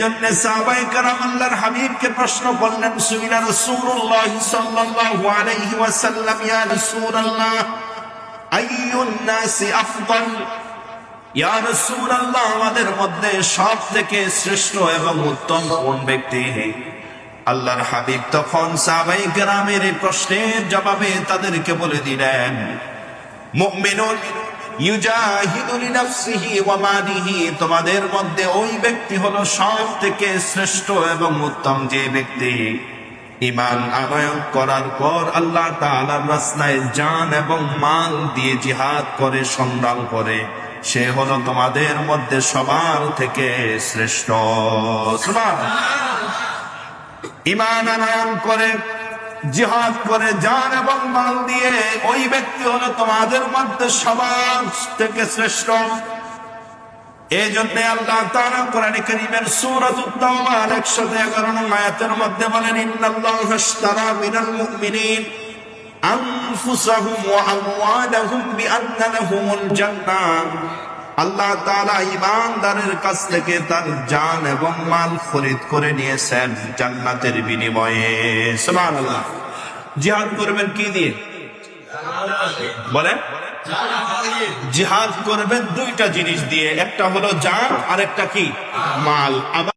এজন্য সাহাবায়ে কেরাম আল্লাহর হাবিবকে প্রশ্ন করলেন, সুইলা রাসূলুল্লাহ সাল্লাল্লাহু আলাইহি ওয়াসাল্লাম, ইয়া রাসূলুল্লাহ আইয়ুন নাসি আফদাল, ইয়া রাসূলুল্লাহ আমাদের মধ্যে সবথেকে শ্রেষ্ঠ এবং উত্তম কোন ব্যক্তি? আল্লাহর হাবিব তখন সাহাবায়ে কেরামের এই প্রশ্নের জবাবে তাদেরকে বলে দিলেন, মুমিনুন ইউজাহিদু লিনাফসিহি ওয়া মালিহি, তোমাদের মধ্যে ওই ব্যক্তি হলো সবথেকে শ্রেষ্ঠ এবং উত্তম যে ব্যক্তি ঈমান আনয়ন করার পর আল্লাহ তাআলার রাস্তায় জান এবং মাল দিয়ে জিহাদ করে, সংগ্রাম করে, সে হলো তোমাদের মধ্যে সবার থেকে শ্রেষ্ঠ। সুবহানাল্লাহ। ঈমান আনয়ন করে, জিহাদ করে, জান এবং মাল দিয়ে ওই ব্যক্তি হলো তোমাদের মধ্যে সবার থেকে শ্রেষ্ঠ। এই জন্য আল্লাহ তাআলা কোরআনে কারীমের সূরাতুত তাওবার 111 নং আয়াতের মধ্যে বলেন, ইন্নাল্লাহা আশতারা মিনাল মুমিনিন আনফুসাহুম ওয়া আমওয়ালাহুম বিআন্না লাহুমুল জান্নাহ। আল্লাহ তাআলা ঈমানদারের কাছ থেকে তার জান এবং মাল খরিদ করে নিয়েছেন জান্নাতের বিনিময়ে। সুবহানাল্লাহ। জিহাদ করবেন কি দিয়ে? বলেন। জিহাদ করবেন দুইটা জিনিস দিয়ে, একটা হলো জান আর একটা কি? মাল।